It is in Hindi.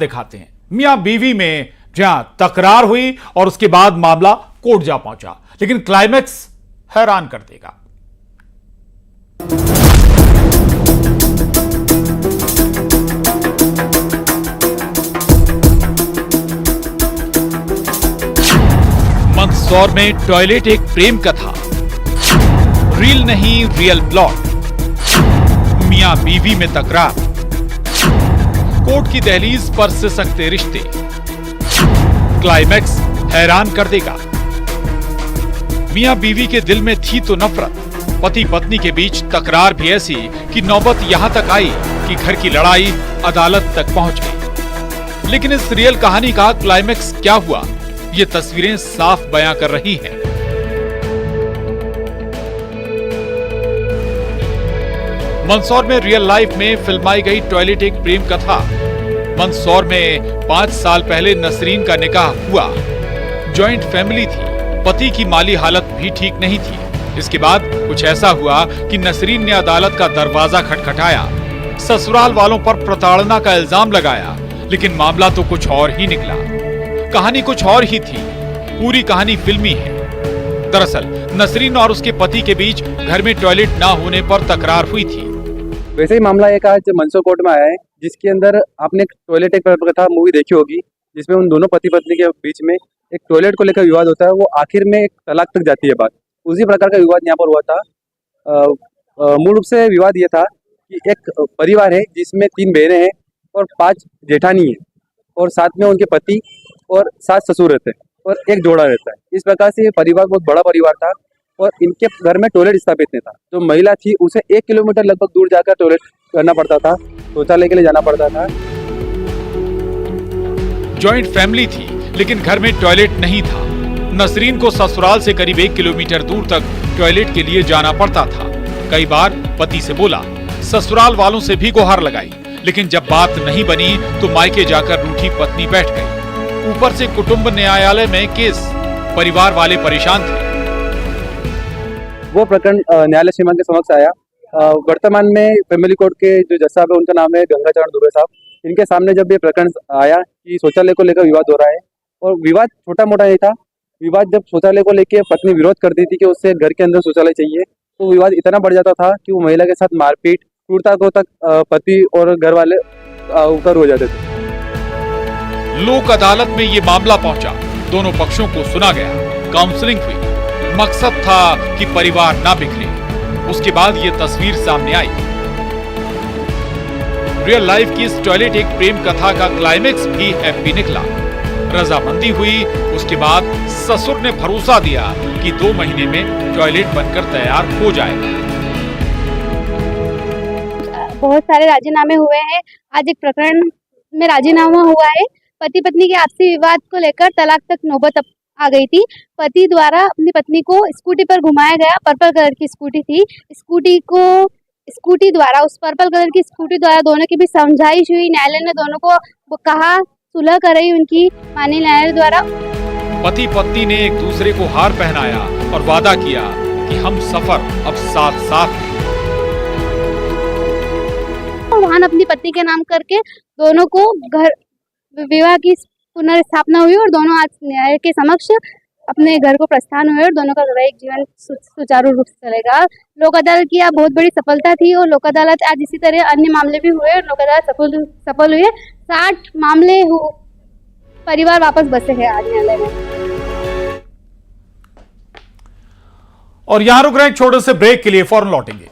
दिखाते हैं। मियां बीवी में जहां तकरार हुई और उसके बाद मामला कोर्ट जा पहुंचा, लेकिन क्लाइमैक्स हैरान कर देगा। मंदसौर में टॉयलेट एक प्रेम कथा, रील नहीं रियल प्लॉट, मियां बीवी में तकरार, कोर्ट की दहलीज पर सिसकते रिश्ते, क्लाइमैक्स हैरान कर देगा। मियां बीवी के दिल में थी तो नफरत, पति पत्नी के बीच तकरार भी ऐसी कि नौबत यहां तक आई कि घर की लड़ाई अदालत तक पहुंच गई। लेकिन इस रियल कहानी का क्लाइमैक्स क्या हुआ, ये तस्वीरें साफ बयां कर रही हैं। मंदसौर में रियल लाइफ में फिल्माई गई टॉयलेट एक प्रेम कथा। मंदसौर में 5 साल पहले नसरीन का निकाह हुआ। जॉइंट फैमिली थी, पति की माली हालत भी ठीक नहीं थी। इसके बाद कुछ ऐसा हुआ कि नसरीन ने अदालत का दरवाजा खटखटाया, ससुराल वालों पर प्रताड़ना का इल्जाम लगाया, लेकिन मामला तो कुछ और ही निकला। कहानी कुछ और ही थी, पूरी कहानी फिल्मी है। दरअसल नसरीन और उसके पति के बीच घर में टॉयलेट ना होने पर तकरार हुई थी। वैसे ही मामला एक आज मंदसौर कोर्ट में आया है, जिसके अंदर आपने टॉयलेट एक कथा मूवी देखी होगी, जिसमें उन दोनों पति पत्नी के बीच में एक टॉयलेट को लेकर विवाद होता है। वो आखिर में एक तलाक तक जाती है बात। उसी प्रकार का विवाद यहाँ पर हुआ था। मूल रूप से विवाद ये था कि एक परिवार है जिसमें 3 बहनें हैं और 5 जेठानी है, और साथ में उनके पति और 7 ससुर रहते हैं और एक जोड़ा रहता है। इस प्रकार से ये परिवार बहुत बड़ा परिवार था और इनके घर में टॉयलेट स्थापित नहीं था। जो महिला थी उसे 1 किलोमीटर लगभग दूर जाकर टॉयलेट करना पड़ता था, शौचालय के लिए जाना पड़ता था। जॉइंट फैमिली थी, लेकिन घर में टॉयलेट नहीं था। नसरीन को ससुराल से करीब 1 किलोमीटर दूर तक टॉयलेट के लिए जाना पड़ता था। कई बार पति से बोला, ससुराल वालों से भी गुहार लगाई, लेकिन जब बात नहीं बनी तो मायके जाकर रूठी पत्नी बैठ गई। ऊपर से कुटुंब न्यायालय में केस, परिवार वाले परेशान थे। वो प्रकरण न्यायालय सीमा के समक्ष आया। वर्तमान में फैमिली कोर्ट के जो जज साहब है, उनका नाम है गंगाचरण दुबे साहब। इनके सामने जब ये प्रकरण आया कि शौचालय को लेकर विवाद हो रहा है, और विवाद छोटा मोटा नहीं था। विवाद जब शौचालय को लेकर पत्नी विरोध करती थी कि उससे घर के अंदर शौचालय चाहिए, तो विवाद इतना बढ़ जाता था कि वो महिला के साथ मारपीट, क्रूरता को तक पति और घर वाले ऊपर हो जाते थे। लोक अदालत में ये मामला पहुंचा, दोनों पक्षों को सुना गया, काउंसलिंग हुई। मकसद था कि परिवार ना बिखरे। उसके बाद ये तस्वीर सामने आई। रियल लाइफ की इस टॉयलेट एक प्रेम कथा का क्लाइमैक्स भी हैप्पी निकला। रजामंदी हुई, उसके बाद ससुर ने भरोसा दिया कि 2 महीने में टॉयलेट बनकर तैयार हो जाएगा। बहुत सारे राजीनामे हुए हैं। आज एक प्रकरण में राजीनामा हुआ है। पति पत्नी के आपसी विवाद को लेकर तलाक तक नौबत आ गई थी। पति द्वारा अपनी पत्नी को स्कूटी पर घुमाया गया। पर्पल कलर की स्कूटी थी। स्कूटी द्वारा उस पर्पल कलर की स्कूटी द्वारा दोनों की भी समझाइश हुई। न्यायालय ने दोनों को कहा, सुलह कराई उनकी, मानी न्यायालय द्वारा। पति पत्नी ने एक दूसरे को हार पहनाया और वादा किया कि हम सफर अब साथ साथ हैं। वाहन अपनी पत्नी के नाम करके दोनों को घर विवाह की पुनर्स्थापना हुई और दोनों आज न्यायालय के समक्ष अपने घर को प्रस्थान हुए और दोनों का वैवाहिक जीवन सुचारू रूप से चलेगा। लोक अदालत की यह बहुत बड़ी सफलता थी और लोक अदालत आज इसी तरह अन्य मामले भी हुए और लोक अदालत सफल हुए। 60 मामले परिवार वापस बसे हैं आज न्यायालय में। और यहां रुक रहे हैं, छोटे से ब्रेक के लिए, फौरन लौटेंगे।